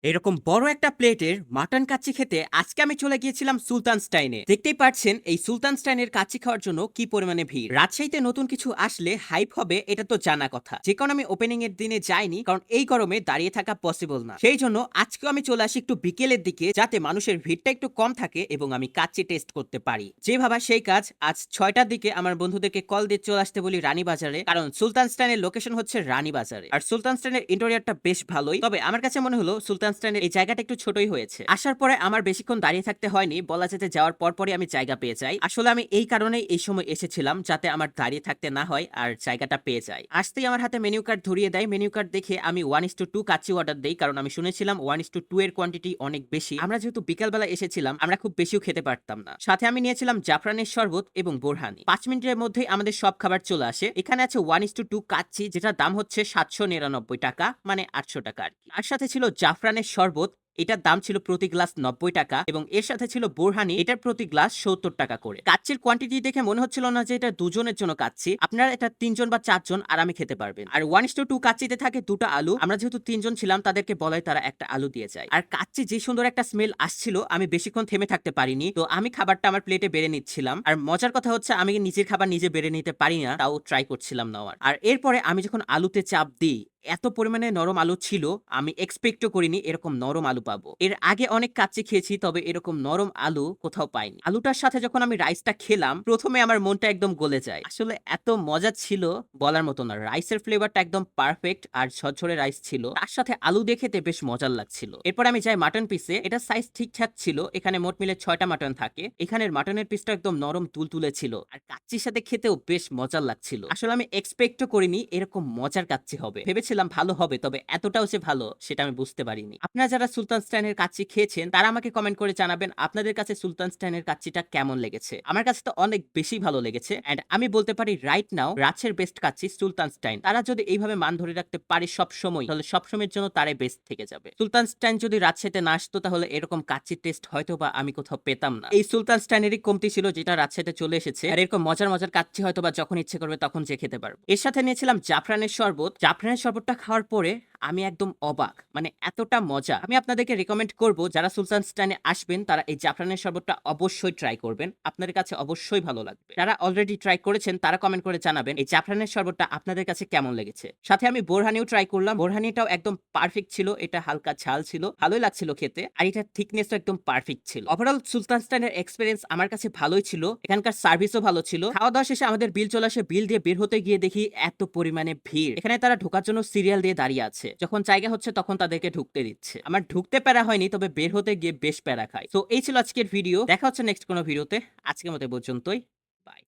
এরকম বড় একটা প্লেটের মাটন কাচ্চি খেতে আজকে আমি চলে গিয়েছিলাম সুলতানস্টাইনে। দেখতেই পাচ্ছেন এই সুলতানস্টাইনের কাচ্চি খাওয়ার জন্য কি পরিমাণে ভিড়। রাজশাহীতে নতুন কিছু আসলে হাইপ হবে, এটা তো জানা কথা। যে কারণে আমি ওপেনিং এর দিনে যাইনি, কারণ এই গরমে দাঁড়িয়ে থাকা পসিবল না। সেই জন্য আজকেও আমি চলে আসি একটু বিকেলের দিকে, যাতে মানুষের ভিড়টা একটু কম থাকে এবং আমি কাচ্চি টেস্ট করতে পারি। যে ভাবা সেই কাজ, আজ 6টার দিকে আমার বন্ধুদেরকে কল দিয়ে চলে আসতে বলি রানীবাজারে, কারণ সুলতানস্টাইনের লোকেশন হচ্ছে রানীবাজারে। আর সুলতানস্টাইনের ইন্টেরিয়রটা বেশ ভালোই, তবে আমার কাছে মনে হলো সুলতানস্টাইনের এই জায়গাটা একটু ছোটই হয়েছে। আসার পরে আমার বেশিক্ষণ দাঁড়িয়ে থাকতে হয়নি, বলা যেতে যাওয়ার পরপরই আমি জায়গা পেয়ে যাই। আসলে আমি এই কারণেই এই সময় এসেছিলাম, যাতে আমার দাঁড়িয়ে থাকতে না হয় আর জায়গাটা পেয়ে যাই। আসতেই আমার হাতে মেনু কার্ড ধরিয়ে দেয়। মেনু কার্ড দেখে আমি 1:2 কাচ্চি অর্ডার দেই, কারণ আমি শুনেছিলাম 1:2 এর কোয়ান্টিটি অনেক বেশি। আমরা যেহেতু বিকালবেলা এসেছিলাম, আমরা খুব বেশিও খেতে পারতাম না। সাথে আমি নিয়েছিলাম জাফরানের শরবত এবং বোরহানি। 5 মিনিটের মধ্যেই আমাদের সব খাবার চলে আসে। এখানে আছে 1:2 কাচ্চি, যেটার দাম হচ্ছে 799 টাকা, মানে 800 টাকা আর কি। আর সাথে ছিল জাফরানের শরবত, এটার দাম ছিল প্রতি গ্লাস 90 টাকা, এবং এর সাথে ছিল বোরহানি, এটার প্রতি গ্লাস 70 টাকা করে। কাচ্চির কোয়ান্টিটি দেখে মনে হচ্ছিল না যে এটা দুজনের জন্য কাচ্চি। আপনারা এটা 3 জন বা 4 জন আরামে খেতে পারবেন। আর 1:2 কাচ্চিতে থাকে দুটো আলু। আমরা যেহেতু 3 জন ছিলাম, তাদেরকে বলায় তারা একটা আলু দিয়ে যায়। আর কাচ্চি যে সুন্দর একটা স্মেল আসছিল, আমি বেশিক্ষণ থেমে থাকতে পারিনি, তো আমি খাবারটা আমার প্লেটে বেড়ে নিচ্ছিলাম। আর মজার কথা হচ্ছে, আমি নিজের খাবার নিজে বেড়ে নিতে পারি না, তাও ট্রাই করছিলাম নেওয়ার। আর এরপরে আমি যখন আলুতে চাপ দিই, এত পরিমাণে নরম আলু ছিল, আমি এক্সপেক্টও করিনি এরকম নরম আলু পাবো। এর আগে অনেক কাচ্চি খেয়েছি, তবে এরকম নরম আলু কোথাও পাইনি। আলুটার সাথে যখন আমি রাইসটা খেলাম, প্রথমে আমার মনটা একদম গলে যায়। আসলে এত মজা ছিল, বলার মতো না। রাইসের ফ্লেভারটা একদম পারফেক্ট, আর ঝরঝরে রাইস ছিল, তার সাথে আলু দিয়ে খেতে বেশ মজার লাগছিল। এরপর আমি যাই মাটন পিসে। এটা সাইজ ঠিকঠাক ছিল, এখানে মোট মিলে 6টা মাটন থাকে। এখানের মাটনের পিসটা একদম নরম তুলতুলে ছিল, আর কাচ্চির সাথে খেতেও বেশ মজার লাগছিল। আসলে আমি এক্সপেক্টও করিনি এরকম মজার কাচ্চি হবে। ভেবেছিলাম ভালো হবে, তবে এতটাও যে ভালো সেটা আমি বুঝতে পারিনি। আপনারা যারা সুলতানস্টাইনের কাচ্চি খেয়েছেন, তারা আমাকে কমেন্ট করে জানাবেন আপনাদের কাছে সুলতানস্টাইনের কাচ্চিটা কেমন লেগেছে। আমার কাছে তো অনেক বেশি ভালো লেগেছে, এন্ড আমি বলতে পারি রাইট নাও রাজের বেস্ট কাচ্চি সুলতানস্টাইন। তারা যদি এইভাবে মান ধরে রাখতে পারে সব সময়, তাহলে সব সময়ের জন্য তারাই বেস্ট থেকে যাবে। সুলতানস্টাইন যদি রাজশাহীতে না আসতো, তাহলে এরকম কাচ্চির টেস্ট হয়তো বা আমি কোথাও পেতাম না। এই সুলতানস্টাইনেরই কমতি ছিল, যেটা রাজশাহীতে চলে এসেছে। আর এরকম মজার মজার কাচ্চি হয়তো বা যখন ইচ্ছে করবে তখন যে খেতে পারবো। এর সাথে নিয়েছিলাম জাফরানের শরবত। জাফরানের শরবতটা খাওয়ার পরে আমি একদম অবাক, মানে এতটা মজা। আমি আপনাদেরকে রেকমেন্ড করব, যারা সুলতানস্টাইনে আসবেন তারা এই জাফরানের শরবতটা অবশ্যই ট্রাই করবেন। আপনাদের কাছে অবশ্যই ভালো লাগবে। যারা অলরেডি ট্রাই করেছেন, তারা কমেন্ট করে জানাবেন এই জাফরানের শরবতটা আপনাদের কাছে কেমন লেগেছে। সাথে আমি বোরহানিও ট্রাই করলাম। বোরহানিটাও একদম পারফেক্ট ছিল। এটা হালকা ঝাল ছিল, ভালোই লাগছিল খেতে, আর এটার থিকনেসও একদম পারফেক্ট ছিল। ওভারঅল সুলতানস্টাইনের এক্সপেরিয়েন্স আমার কাছে ভালোই ছিল। এখানকার সার্ভিসও ভালো ছিল। খাওয়া দাওয়া শেষে আমাদের বিল চলে আসে। বিল দিয়ে বের হতে গিয়ে দেখি এত পরিমাণে ভিড়। এখানে তারা ঢোকার জন্য সিরিয়াল দিয়ে দাঁড়িয়ে আছে। যখন জায়গা হচ্ছে তখন তাদেরকে ঢুকতে দিচ্ছে। আমার ঢুকতে প্যারা হয়নি, তবে বের হতে গিয়ে বেশ প্যারা খাই। তো এই ছিল আজকের ভিডিও। দেখা হচ্ছে নেক্সট কোনো ভিডিওতে। আজকের মতো এই পর্যন্তই। বাই।